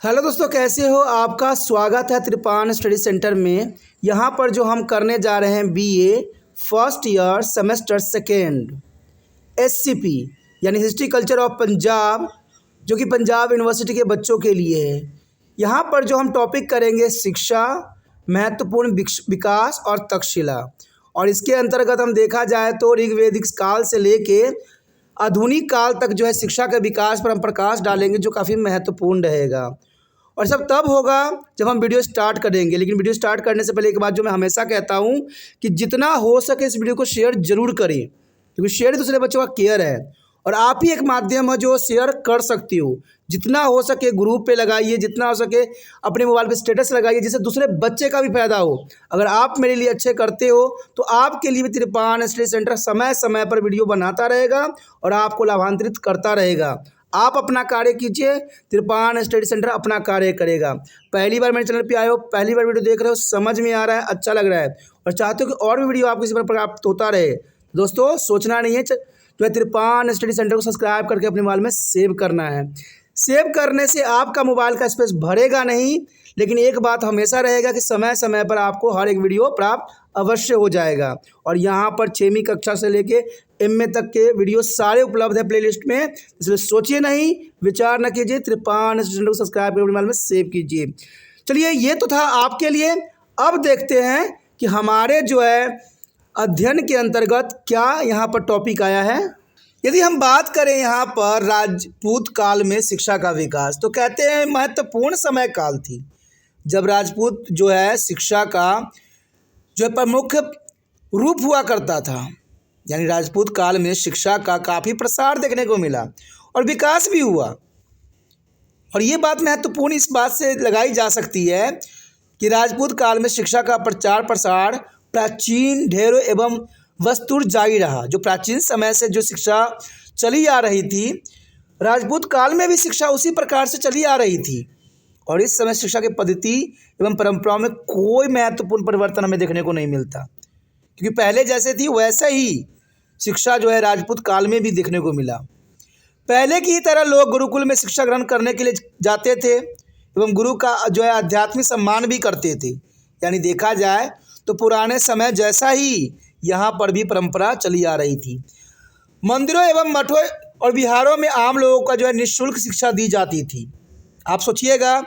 Hello दोस्तों, कैसे हो? आपका स्वागत है त्रिपान स्टडी सेंटर में। यहाँ पर जो हम करने जा रहे हैं BA first year semester second SCP यानी हिस्ट्री कल्चर ऑफ पंजाब, जो कि पंजाब यूनिवर्सिटी के बच्चों के लिए है। यहाँ पर जो हम टॉपिक करेंगे शिक्षा, महत्वपूर्ण विकास और तक्षशिला। और इसके अंतर्गत हम देखा जाए तो ऋग्वेदिक काल से लेके आधुनिक काल तक जो है शिक्षा के विकास पर हम प्रकाश डालेंगे, जो काफ़ी महत्वपूर्ण रहेगा। और सब तब होगा जब हम वीडियो स्टार्ट करेंगे। लेकिन वीडियो स्टार्ट करने से पहले एक बात जो मैं हमेशा कहता हूँ कि जितना हो सके इस वीडियो को शेयर जरूर करें, क्योंकि शेयर दूसरे बच्चों का केयर है और आप ही एक माध्यम है जो शेयर कर सकती हो। जितना हो सके ग्रुप पे लगाइए, जितना हो सके अपने मोबाइल पे स्टेटस लगाइए, जिससे दूसरे बच्चे का भी फायदा हो। अगर आप मेरे लिए अच्छे करते हो तो आपके लिए भी त्रिपान स्टडी सेंटर समय समय पर वीडियो बनाता रहेगा और आपको लाभान्वित करता रहेगा। आप अपना कार्य कीजिए, त्रिपान स्टडी सेंटर अपना कार्य करेगा। पहली बार मेरे चैनल पे आए हो, पहली बार वीडियो देख रहे हो, समझ में आ रहा है, अच्छा लग रहा है और चाहते हो कि और भी वीडियो आपको इसी पर प्राप्त होता रहे, दोस्तों सोचना नहीं है, जो है त्रिपान स्टडी सेंटर को सब्सक्राइब करके अपने मोबाइल में सेव करना है। सेव करने से आपका मोबाइल का स्पेस भरेगा नहीं, लेकिन एक बात हमेशा रहेगा कि समय समय पर आपको हर एक वीडियो प्राप्त अवश्य हो जाएगा। और यहाँ पर 6वीं कक्षा से लेके एमए तक के वीडियो सारे उपलब्ध है प्लेलिस्ट में, इसलिए सोचिए नहीं, विचार न कीजिए, त्रिपान स्टडी सेंटर को सब्सक्राइब करके अपने मोबाइल में सेव कीजिए। चलिए, ये तो था आपके लिए। अब देखते हैं कि हमारे जो है अध्ययन के अंतर्गत क्या यहाँ पर टॉपिक आया है। यदि हम बात करें यहाँ पर राजपूत काल में शिक्षा का विकास, तो कहते हैं महत्वपूर्ण समय काल थी जब राजपूत जो है शिक्षा का जो है प्रमुख रूप हुआ करता था। यानी राजपूत काल में शिक्षा का काफ़ी प्रसार देखने को मिला और विकास भी हुआ। और ये बात महत्वपूर्ण इस बात से लगाई जा सकती है कि राजपूत काल में शिक्षा का प्रचार प्रसार प्राचीन ढेरों एवं वस्तुर जारी रहा। जो प्राचीन समय से जो शिक्षा चली आ रही थी, राजपूत काल में भी शिक्षा उसी प्रकार से चली आ रही थी। और इस समय शिक्षा की पद्धति एवं परंपराओं में कोई महत्वपूर्ण परिवर्तन हमें देखने को नहीं मिलता, क्योंकि पहले जैसे थी वैसा ही शिक्षा जो है राजपूत काल में भी देखने को मिला। पहले की तरह लोग गुरुकुल में शिक्षा ग्रहण करने के लिए जाते थे एवं गुरु का जो है आध्यात्मिक सम्मान भी करते थे। यानी देखा जाए तो पुराने समय जैसा ही यहाँ पर भी परंपरा चली आ रही थी। मंदिरों एवं मठों और विहारों में आम लोगों का जो है निःशुल्क शिक्षा दी जाती थी। आप सोचिएगा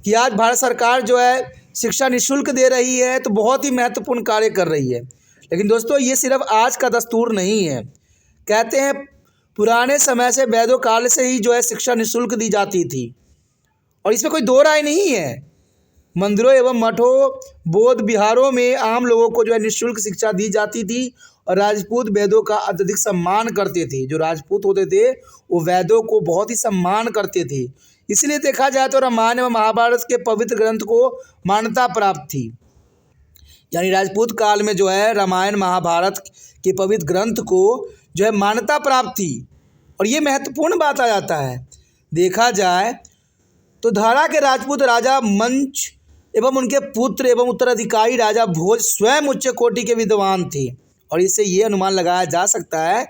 कि आज भारत सरकार जो है शिक्षा निःशुल्क दे रही है, तो बहुत ही महत्वपूर्ण कार्य कर रही है। लेकिन दोस्तों, ये सिर्फ आज का दस्तूर नहीं है। कहते हैं पुराने समय से वैदिक काल से ही जो है शिक्षा निःशुल्क दी जाती थी और इसमें कोई दो राय नहीं है। मंदिरों एवं मठों बौद्ध विहारों में आम लोगों को जो है निःशुल्क शिक्षा दी जाती थी और राजपूत वेदों का अत्यधिक सम्मान करते थे। जो राजपूत होते थे वो वेदों को बहुत ही सम्मान करते थे। इसलिए देखा जाए तो रामायण एवं महाभारत के पवित्र ग्रंथ को मान्यता प्राप्त थी। यानी राजपूत काल में जो है रामायण महाभारत के पवित्र ग्रंथ को जो है मान्यता प्राप्त थी। और ये महत्वपूर्ण बात आ जाता है। देखा जाए तो धारा के राजपूत राजा मंच एवं उनके पुत्र एवं उत्तराधिकारी राजा भोज स्वयं उच्च कोटि के विद्वान थे। और इससे ये अनुमान लगाया जा सकता है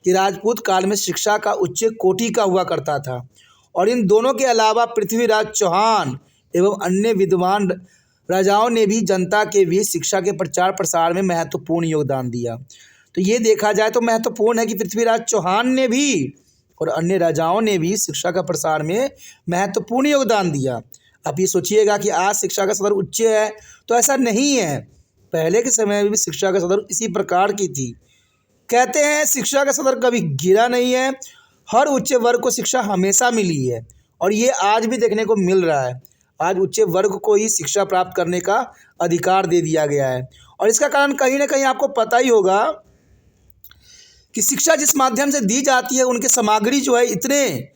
कि राजपूत काल में शिक्षा का उच्च कोटि का हुआ करता था। और इन दोनों के अलावा पृथ्वीराज चौहान एवं अन्य विद्वान राजाओं ने भी जनता के बीच शिक्षा के प्रचार प्रसार में महत्वपूर्ण योगदान दिया। तो ये देखा जाए तो महत्वपूर्ण है कि पृथ्वीराज चौहान ने भी और अन्य राजाओं ने भी शिक्षा का प्रसार में महत्वपूर्ण योगदान दिया। आप ये सोचिएगा कि आज शिक्षा का सदर उच्च है, तो ऐसा नहीं है। पहले के समय में भी शिक्षा का सदर इसी प्रकार की थी। कहते हैं शिक्षा का सदर कभी गिरा नहीं है, हर उच्च वर्ग को शिक्षा हमेशा मिली है और ये आज भी देखने को मिल रहा है। आज उच्च वर्ग को ही शिक्षा प्राप्त करने का अधिकार दे दिया गया है। और इसका कारण कहीं ना कहीं आपको पता ही होगा कि शिक्षा जिस माध्यम से दी जाती है, उनके सामग्री जो है इतने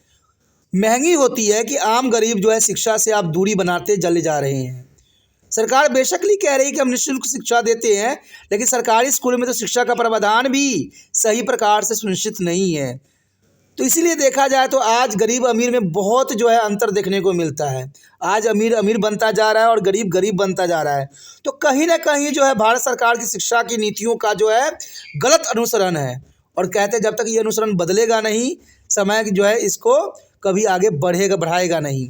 महंगी होती है कि आम गरीब जो है शिक्षा से आप दूरी बनाते चले जा रहे हैं। सरकार बेशकली कह रही है कि हम निःशुल्क शिक्षा देते हैं, लेकिन सरकारी स्कूलों में तो शिक्षा का प्रावधान भी सही प्रकार से सुनिश्चित नहीं है। तो इसीलिए देखा जाए तो आज गरीब अमीर में बहुत जो है अंतर देखने को मिलता है। आज अमीर अमीर बनता जा रहा है और गरीब गरीब बनता जा रहा है। तो कहीं ना कहीं जो है भारत सरकार की शिक्षा की नीतियों का जो है गलत अनुसरण है। और कहते हैं जब तक ये अनुसरण बदलेगा नहीं, समय जो है इसको कभी आगे बढ़ाएगा नहीं।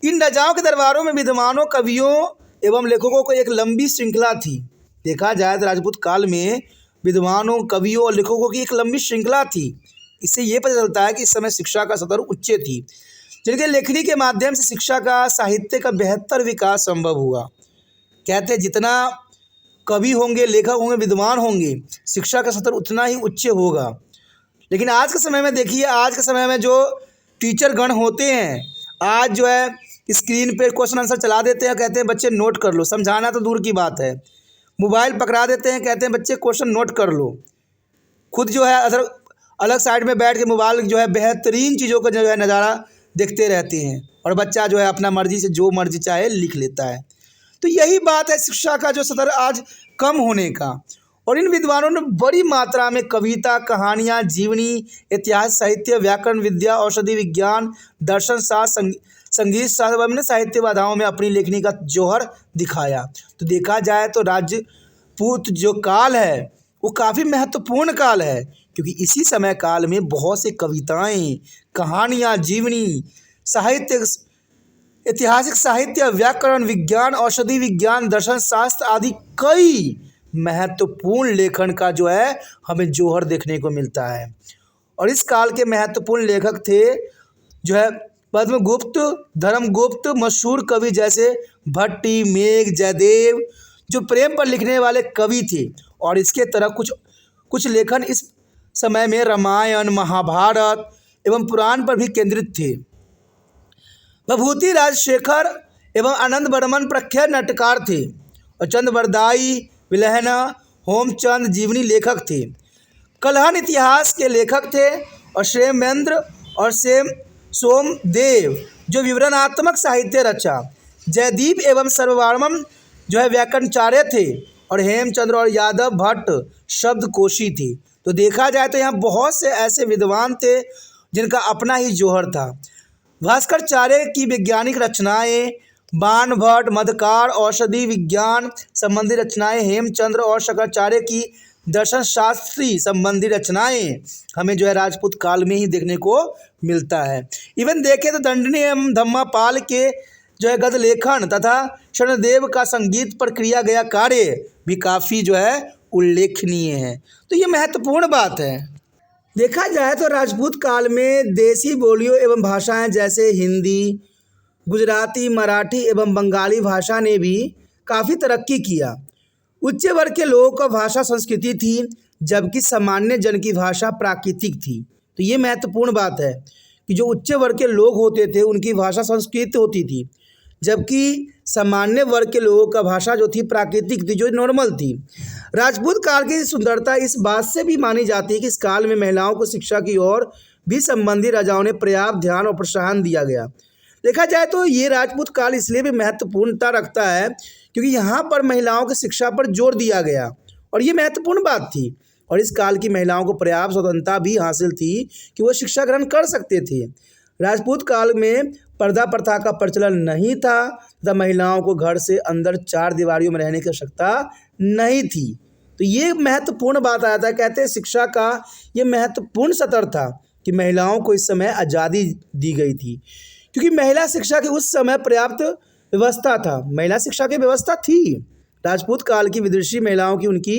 इन राजाओं के दरबारों में विद्वानों, कवियों एवं लेखकों को एक लंबी श्रृंखला थी। देखा जाए तो राजपूत काल में विद्वानों, कवियों और लेखकों की एक लंबी श्रृंखला थी। इससे ये पता चलता है कि इस समय शिक्षा का स्तर उच्च थी, जिनके लेखनी के माध्यम से शिक्षा का, साहित्य का बेहतर विकास संभव हुआ। कहते हैं जितना कवि होंगे, लेखक होंगे, विद्वान होंगे, शिक्षा का स्तर उतना ही उच्च होगा। लेकिन आज के समय में देखिए, आज के समय में जो टीचर गण होते हैं, आज जो है स्क्रीन पे क्वेश्चन आंसर चला देते हैं, कहते हैं बच्चे नोट कर लो। समझाना तो दूर की बात है, मोबाइल पकड़ा देते हैं, कहते हैं बच्चे क्वेश्चन नोट कर लो। खुद जो है अदर अलग साइड में बैठ के मोबाइल जो है बेहतरीन चीज़ों का जो है नज़ारा देखते रहते हैं, और बच्चा जो है अपना मर्जी से जो मर्जी चाहे लिख लेता है। तो यही बात है शिक्षा का जो स्तर आज कम होने का। और इन विद्वानों ने बड़ी मात्रा में कविता, कहानियाँ, जीवनी, इतिहास, साहित्य, व्याकरण विद्या, औषधि विज्ञान, दर्शन शास्त्र, संगीत शास्त्र एवं साहित्य बाधाओं में अपनी लेखनी का जौहर दिखाया। तो देखा जाए तो राजपूत जो काल है वो काफ़ी महत्वपूर्ण काल है, क्योंकि इसी समय काल में बहुत से कविताएं, कहानियाँ, जीवनी, साहित्य, ऐतिहासिक साहित्य, व्याकरण विज्ञान, औषधि विज्ञान, दर्शन शास्त्र आदि कई महत्वपूर्ण लेखन का जो है हमें जौहर देखने को मिलता है। और इस काल के महत्वपूर्ण लेखक थे जो है पद्मगुप्त, धर्मगुप्त, मशहूर कवि जैसे भट्टी, मेघ, जयदेव, जो प्रेम पर लिखने वाले कवि थे। और इसके तरह कुछ लेखन इस समय में रामायण, महाभारत एवं पुराण पर भी केंद्रित थे। भभूति राजशेखर एवं आनंद वर्मन प्रख्यात नाट्यकार थे, और चंद्रवरदाई, विलहना, होमचंद जीवनी लेखक थे। कलहन इतिहास के लेखक थे, और क्षेमेंद्र और सोमदेव जो विवरणात्मक साहित्य रचा। जयदीप एवं सर्ववर्मन जो है व्याकरणाचार्य थे, और हेमचंद्र और यादव भट्ट शब्दकोशी थे। तो देखा जाए तो यहाँ बहुत से ऐसे विद्वान थे जिनका अपना ही जौहर था। भास्कराचार्य की वैज्ञानिक रचनाएं, बाणभट्ट, मधुकार, औषधि विज्ञान संबंधी रचनाएं, हेमचंद्र और शंकराचार्य की दर्शन शास्त्री संबंधी रचनाएं हमें जो है राजपूत काल में ही देखने को मिलता है। इवन देखें तो दंडनी एवं धम्मापाल के जो है गद्य लेखन तथा शरणदेव का संगीत पर किया गया कार्य भी काफ़ी जो है उल्लेखनीय है। तो ये महत्वपूर्ण बात है। देखा जाए तो राजपूत काल में देसी बोलियों एवं भाषाएं जैसे हिंदी, गुजराती, मराठी एवं बंगाली भाषा ने भी काफ़ी तरक्की किया। उच्च वर्ग के लोगों का भाषा संस्कृति थी, जबकि सामान्य जन की भाषा प्राकृतिक थी। तो ये महत्वपूर्ण बात है कि जो उच्च वर्ग के लोग होते थे उनकी भाषा संस्कृत होती थी, जबकि सामान्य वर्ग के लोगों का भाषा जो थी प्राकृतिक थी, जो नॉर्मल थी। राजपूत काल की सुंदरता इस बात से भी मानी जाती है कि इस काल में महिलाओं को शिक्षा की ओर भी संबंधी राजाओं ने पर्याप्त ध्यान और प्रोत्साहन दिया गया। देखा जाए तो ये राजपूत काल इसलिए भी महत्वपूर्णता रखता है क्योंकि यहाँ पर महिलाओं की शिक्षा पर जोर दिया गया, और ये महत्वपूर्ण बात थी। और इस काल की महिलाओं को पर्याप्त स्वतंत्रता भी हासिल थी कि वो शिक्षा ग्रहण कर सकते थे। राजपूत काल में पर्दा प्रथा का प्रचलन नहीं था तथा महिलाओं को घर से अंदर 4 दीवारियों में रहने की आवश्यकता नहीं थी। तो ये महत्वपूर्ण बात आया था। कहते हैं शिक्षा का ये महत्वपूर्ण स्तर था कि महिलाओं को इस समय आज़ादी दी गई थी, क्योंकि महिला शिक्षा की उस समय पर्याप्त व्यवस्था था। महिला शिक्षा की व्यवस्था थी। राजपूत काल की विदुषी महिलाओं की उनकी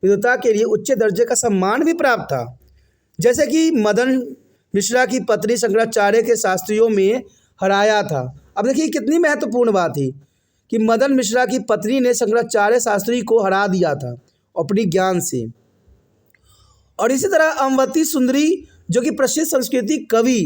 विद्वता के लिए उच्च दर्जे का सम्मान भी प्राप्त था, जैसे कि मदन मिश्रा की पत्नी शंकराचार्य के शास्त्रियों में हराया था। अब देखिए कितनी महत्वपूर्ण बात थी कि मदन मिश्रा की पत्नी ने शंकराचार्य शास्त्री को हरा दिया था अपनी ज्ञान से। और इसी तरह अमवती सुंदरी जो कि प्रसिद्ध संस्कृति कवि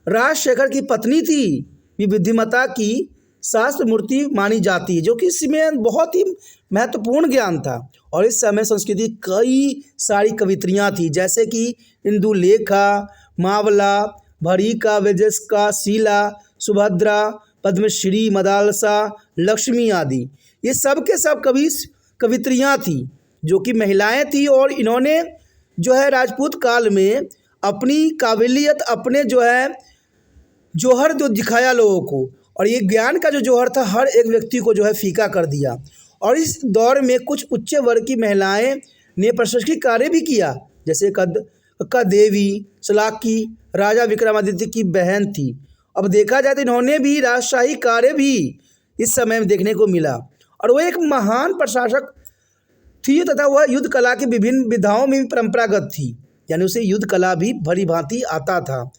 राजशेखर की पत्नी थी, भी बुद्धिमता की शास्त्र मूर्ति मानी जाती है, जो कि इसमें बहुत ही महत्वपूर्ण ज्ञान था। और इस समय संस्कृति कई सारी कवित्रियाँ थी, जैसे कि इंदुलेखा, मावला, भरिका, वेजस्का, शीला, सुभद्रा, पद्मश्री, मदालसा, लक्ष्मी आदि। ये सब के सब कवित्रियाँ थी जो कि महिलाएं थी, और इन्होंने जो है राजपूत काल में अपनी काबिलियत, अपने जो है जौहर जो दिखाया लोगों को, और ये ज्ञान का जो जौहर था हर एक व्यक्ति को जो है फीका कर दिया। और इस दौर में कुछ उच्च वर्ग की महिलाएं ने प्रशंसनीय कार्य भी किया, जैसे कक्का देवी, सलाकी राजा विक्रमादित्य की बहन थी, अब देखा जाए तो इन्होंने भी राजशाही कार्य भी इस समय में देखने को मिला। और वो एक महान प्रशासक थी तथा वह युद्ध कला की विभिन्न विधाओं में भी परंपरागत थी, यानी उसे युद्ध कला भी भली भांति आता था।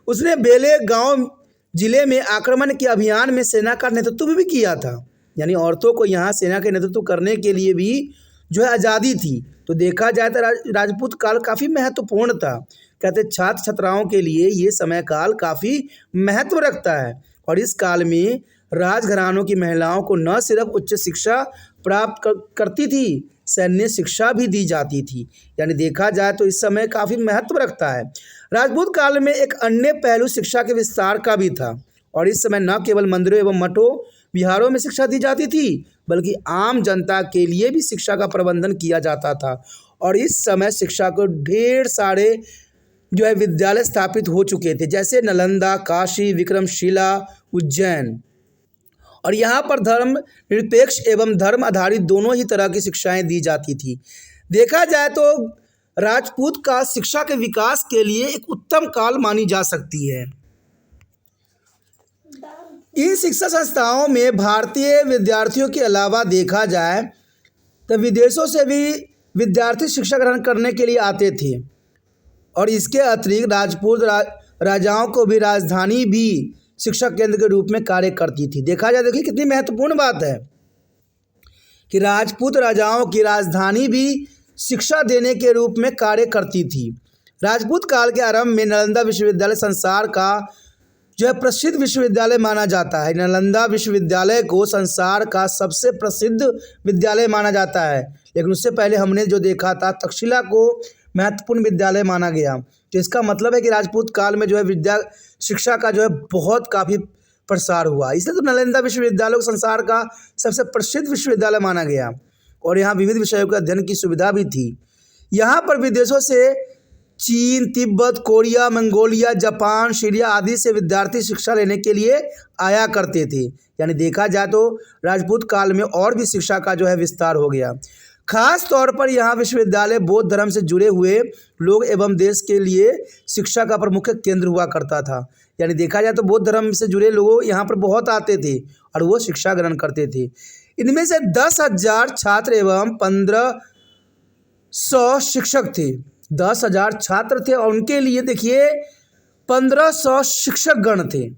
उसने बेले गांव जिले में आक्रमण के अभियान में सेना का नेतृत्व भी किया था, यानी औरतों को यहाँ सेना के नेतृत्व करने के लिए भी जो है आज़ादी थी। तो देखा जाए तो राजपूत काल काफ़ी महत्वपूर्ण था। कहते छात्र छात्राओं के लिए ये समय काल काफ़ी महत्व रखता है। और इस काल में राजघरानों की महिलाओं को न सिर्फ उच्च शिक्षा प्राप्त करती थी, सैन्य शिक्षा भी दी जाती थी। यानी देखा जाए तो इस समय काफ़ी महत्व रखता है। राजपूत काल में एक अन्य पहलू शिक्षा के विस्तार का भी था। और इस समय न केवल मंदिरों एवं मठों विहारों में शिक्षा दी जाती थी, बल्कि आम जनता के लिए भी शिक्षा का प्रबंधन किया जाता था। और इस समय शिक्षा को ढेर सारे जो है विद्यालय स्थापित हो चुके थे, जैसे नालंदा, काशी, विक्रमशिला, उज्जैन। और यहाँ पर धर्म निरपेक्ष एवं धर्म आधारित दोनों ही तरह की शिक्षाएं दी जाती थी। देखा जाए तो राजपूत का शिक्षा के विकास के लिए एक उत्तम काल मानी जा सकती है। इन शिक्षा संस्थाओं में भारतीय विद्यार्थियों के अलावा देखा जाए तो विदेशों से भी विद्यार्थी शिक्षा ग्रहण करने के लिए आते थे। और इसके अतिरिक्त राजपूत राजाओं को भी राजधानी भी शिक्षा केंद्र के रूप में कार्य करती थी। देखा जाए, देखिए कितनी महत्वपूर्ण बात है कि राजपूत राजाओं की राजधानी भी शिक्षा देने के रूप में कार्य करती थी। राजपूत काल के आरंभ में नालंदा विश्वविद्यालय संसार का जो है प्रसिद्ध विश्वविद्यालय माना जाता है। नालंदा विश्वविद्यालय को संसार का सबसे प्रसिद्ध विद्यालय माना जाता है। लेकिन उससे पहले हमने जो देखा था तक्षशिला को महत्वपूर्ण विद्यालय माना गया। तो इसका मतलब है कि राजपूत काल में जो है विद्या शिक्षा का जो है बहुत काफ़ी प्रसार हुआ। इसलिए तो नालंदा विश्वविद्यालय को संसार का सबसे प्रसिद्ध विश्वविद्यालय माना गया। और यहाँ विविध विषयों के अध्ययन की सुविधा भी थी। यहाँ पर विदेशों से चीन, Tibet, Korea, Mongolia, Japan, Syria आदि से विद्यार्थी शिक्षा लेने के लिए आया करते थे। यानी देखा जाए तो राजपूत काल में और भी शिक्षा का जो है विस्तार हो गया। खास तौर पर यहाँ विश्वविद्यालय बौद्ध धर्म से जुड़े हुए लोग एवं देश के लिए शिक्षा का प्रमुख केंद्र हुआ करता था। यानी देखा जाए तो बौद्ध धर्म से जुड़े लोग यहाँ पर बहुत आते थे और वो शिक्षा ग्रहण करते थे। इनमें से 10,000 छात्र एवं 1,500 शिक्षक थे। 10,000 छात्र थे और उनके लिए देखिए 1,500 शिक्षक गण थे।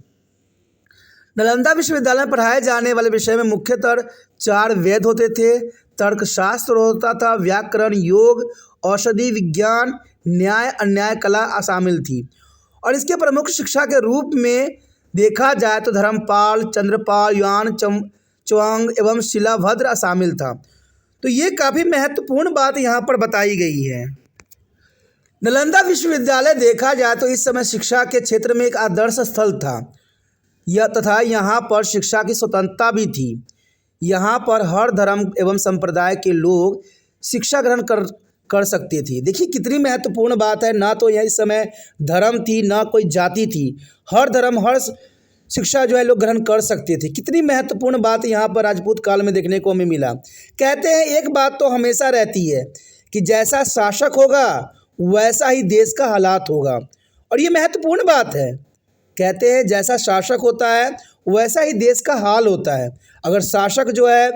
नालंदा विश्वविद्यालय में पढ़ाए जाने वाले विषय में मुख्यतः 4 वेद होते थे, तर्कशास्त्र होता था, व्याकरण, योग, औषधि विज्ञान, न्याय, अन्याय कला शामिल थी। और इसके प्रमुख शिक्षा के रूप में देखा जाए तो धर्मपाल, चंद्रपाल, युआन, चुआंग एवं शिलाभद्र शामिल था। तो ये काफ़ी महत्वपूर्ण बात यहाँ पर बताई गई है। नालंदा विश्वविद्यालय देखा जाए तो इस समय शिक्षा के क्षेत्र में एक आदर्श स्थल था यह, तथा यहाँ पर शिक्षा की स्वतंत्रता भी थी। यहाँ पर हर धर्म एवं संप्रदाय के लोग शिक्षा ग्रहण कर सकते थे। देखिए कितनी महत्वपूर्ण बात है। ना तो यह इस समय धर्म थी, ना कोई जाति थी, हर धर्म हर शिक्षा जो है लोग ग्रहण कर सकते थे। कितनी महत्वपूर्ण बात यहाँ पर राजपूत काल में देखने को हमें मिला। कहते हैं एक बात तो हमेशा रहती है कि जैसा शासक होगा वैसा ही देश का हालात होगा। और ये महत्वपूर्ण बात है। कहते हैं जैसा शासक होता है वैसा ही देश का हाल होता है। अगर शासक जो है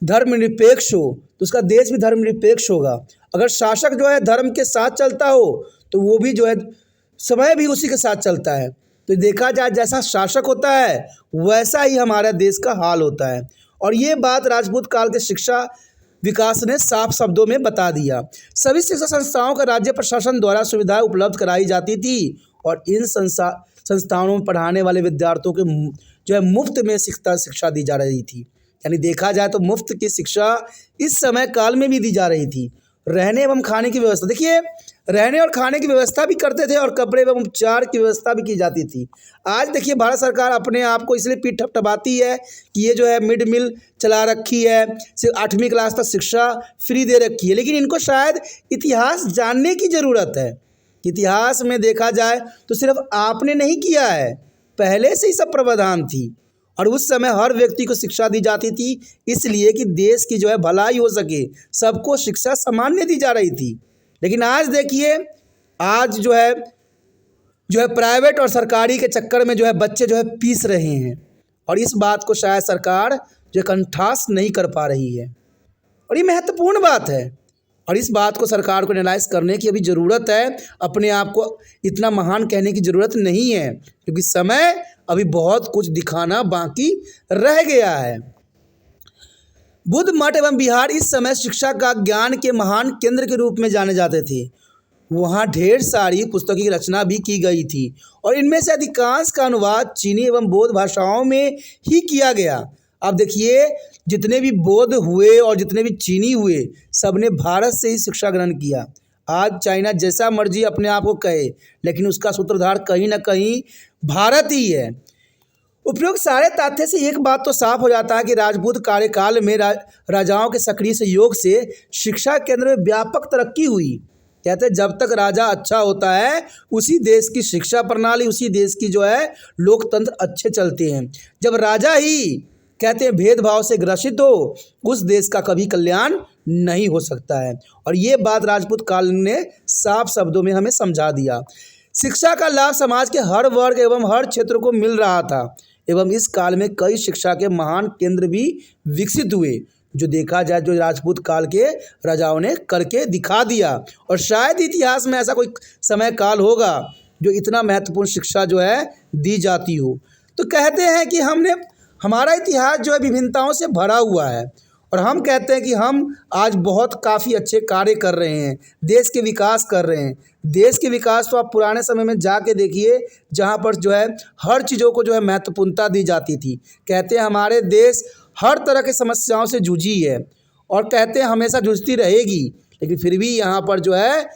धर्मनिरपेक्ष हो तो उसका देश भी धर्मनिरपेक्ष होगा। अगर शासक जो है धर्म के साथ चलता हो तो वो भी जो है समय भी उसी के साथ चलता है। तो देखा जाए जैसा शासक होता है वैसा ही हमारा देश का हाल होता है। और ये बात राजपूत काल के शिक्षा विकास ने साफ शब्दों में बता दिया। सभी शिक्षा संस्थाओं का राज्य प्रशासन द्वारा सुविधाएं उपलब्ध कराई जाती थी और इन संस्थानों में पढ़ाने वाले विद्यार्थियों के जो है मुफ्त में शिक्षा दी जा रही थी। यानी देखा जाए तो मुफ्त की शिक्षा इस समय काल में भी दी जा रही थी। रहने एवं खाने की व्यवस्था, देखिए रहने और खाने की व्यवस्था भी करते थे और कपड़े एवं उपचार की व्यवस्था भी की जाती थी। आज देखिए भारत सरकार अपने आप को इसलिए पीठ थपथपाती है कि ये जो है मिड मील चला रखी है, सिर्फ 8वीं क्लास तक शिक्षा फ्री दे रखी है। लेकिन इनको शायद इतिहास जानने की ज़रूरत है। इतिहास में देखा जाए तो सिर्फ आपने नहीं किया है, पहले से ही सब प्रावधान थी और उस समय हर व्यक्ति को शिक्षा दी जाती थी, इसलिए कि देश की जो है भलाई हो सके, सबको शिक्षा सामान्य दी जा रही थी। लेकिन आज देखिए, आज जो है जो है प्राइवेट और सरकारी के चक्कर में जो है बच्चे जो है पीस रहे हैं, और इस बात को शायद सरकार जो है कंठास नहीं कर पा रही है, और ये महत्वपूर्ण बात है। और इस बात को सरकार को एनालाइज करने की अभी ज़रूरत है। अपने आप को इतना महान कहने की ज़रूरत नहीं है, क्योंकि समय अभी बहुत कुछ दिखाना बाकी रह गया है। बुद्ध मठ एवं विहार इस समय शिक्षा का ज्ञान के महान केंद्र के रूप में जाने जाते थे। वहाँ ढेर सारी पुस्तकों की रचना भी की गई थी, और इनमें से अधिकांश का अनुवाद चीनी एवं बौद्ध भाषाओं में ही किया गया। अब देखिए, जितने भी बौद्ध हुए और जितने भी चीनी हुए, सब ने भारत से ही शिक्षा ग्रहण किया। आज चाइना जैसा मर्जी अपने आप को कहे, लेकिन उसका सूत्रधार कहीं ना कहीं भारत ही है। उपयुक्त सारे तथ्य से एक बात तो साफ हो जाता है कि राजपूत कार्यकाल में राजाओं के सक्रिय सहयोग से शिक्षा केंद्र में व्यापक तरक्की हुई। कहते हैं जब तक राजा अच्छा होता है, उसी देश की शिक्षा प्रणाली, उसी देश की जो है लोकतंत्र अच्छे चलते हैं। जब राजा ही कहते हैं भेदभाव से ग्रसित हो, उस देश का कभी कल्याण नहीं हो सकता है। और ये बात राजपूत काल ने साफ शब्दों में हमें समझा दिया। शिक्षा का लाभ समाज के हर वर्ग एवं हर क्षेत्र को मिल रहा था, एवं इस काल में कई शिक्षा के महान केंद्र भी विकसित हुए, जो देखा जाए जो राजपूत काल के राजाओं ने करके दिखा दिया। और शायद इतिहास में ऐसा कोई समय काल होगा जो इतना महत्वपूर्ण शिक्षा जो है दी जाती हो। तो कहते हैं कि हमारा इतिहास जो है विभिन्नताओं से भरा हुआ है, और हम कहते हैं कि हम आज बहुत काफ़ी अच्छे कार्य कर रहे हैं, देश के विकास कर रहे हैं। देश के विकास तो आप पुराने समय में जाके देखिए, जहाँ पर जो है हर चीज़ों को जो है महत्वपूर्णता दी जाती थी। कहते हैं हमारे देश हर तरह की समस्याओं से जूझी है, और कहते हैं हमेशा जूझती रहेगी, लेकिन फिर भी यहाँ पर जो है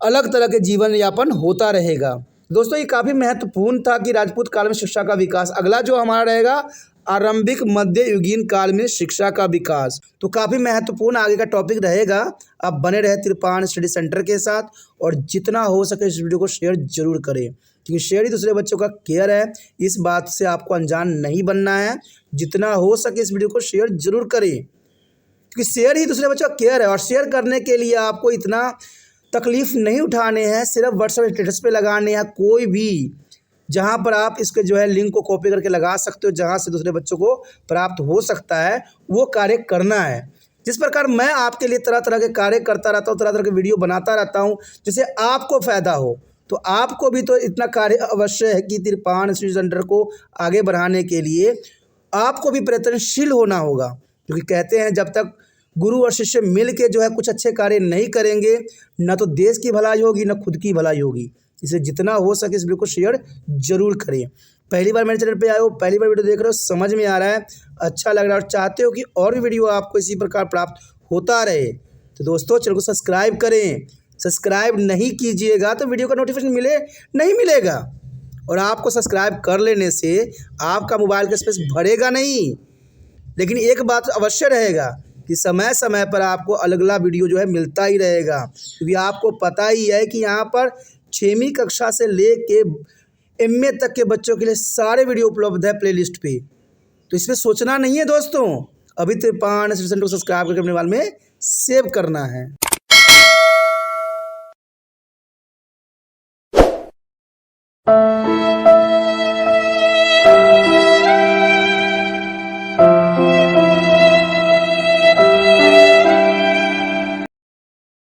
अलग तरह के जीवन यापन होता रहेगा। दोस्तों, ये काफ़ी महत्वपूर्ण था कि राजपूत काल में शिक्षा का विकास। अगला जो हमारा रहेगा आरंभिक मध्य युगीन काल में शिक्षा का विकास, तो काफ़ी महत्वपूर्ण आगे का टॉपिक रहेगा। आप बने रहे तिरपान स्टडी सेंटर के साथ, और जितना हो सके इस वीडियो को शेयर जरूर करें, क्योंकि शेयर ही दूसरे बच्चों का केयर है। इस बात से आपको अनजान नहीं बनना है। जितना हो सके इस वीडियो को शेयर जरूर करें, क्योंकि शेयर ही दूसरे बच्चों का केयर है। और शेयर करने के लिए आपको इतना तकलीफ नहीं उठाने हैं, सिर्फ व्हाट्सएप स्टेटस पे लगाने हैं, कोई भी जहाँ पर आप इसके जो है लिंक को कॉपी करके लगा सकते हो, जहाँ से दूसरे बच्चों को प्राप्त हो सकता है, वो कार्य करना है। जिस प्रकार मैं आपके लिए तरह तरह के कार्य करता रहता हूँ, तरह तरह के वीडियो बनाता रहता हूँ, जिससे आपको फ़ायदा हो, तो आपको भी तो इतना कार्य अवश्य है कि तिरपान स्टडी सेंटर को आगे बढ़ाने के लिए आपको भी प्रयत्नशील होना होगा। क्योंकि कहते हैं जब तक गुरु और शिष्य मिल के जो है कुछ अच्छे कार्य नहीं करेंगे, न तो देश की भलाई होगी, न खुद की भलाई होगी। इसलिए जितना हो सके इस वीडियो को शेयर जरूर करें। पहली बार मेरे चैनल पे आए हो, पहली बार वीडियो देख रहे हो, समझ में आ रहा है, अच्छा लग रहा है और चाहते हो कि और भी वीडियो आपको इसी प्रकार प्राप्त होता रहे, तो दोस्तों चैनल को सब्सक्राइब करें। सब्सक्राइब नहीं कीजिएगा तो वीडियो का नोटिफिकेशन नहीं मिलेगा, और आपको सब्सक्राइब कर लेने से आपका मोबाइल का स्पेस भरेगा नहीं, लेकिन एक बात अवश्य रहेगा कि समय समय पर आपको अलग अलग वीडियो जो है मिलता ही रहेगा। क्योंकि आपको पता ही है कि यहाँ पर 6वीं कक्षा से ले के MA तक के बच्चों के लिए सारे वीडियो उपलब्ध है प्लेलिस्ट पे। तो इसमें सोचना नहीं है दोस्तों, अभी तिरपान स्टडी सेंटर को सब्सक्राइब करके अपने मोबाइल में सेव करना है।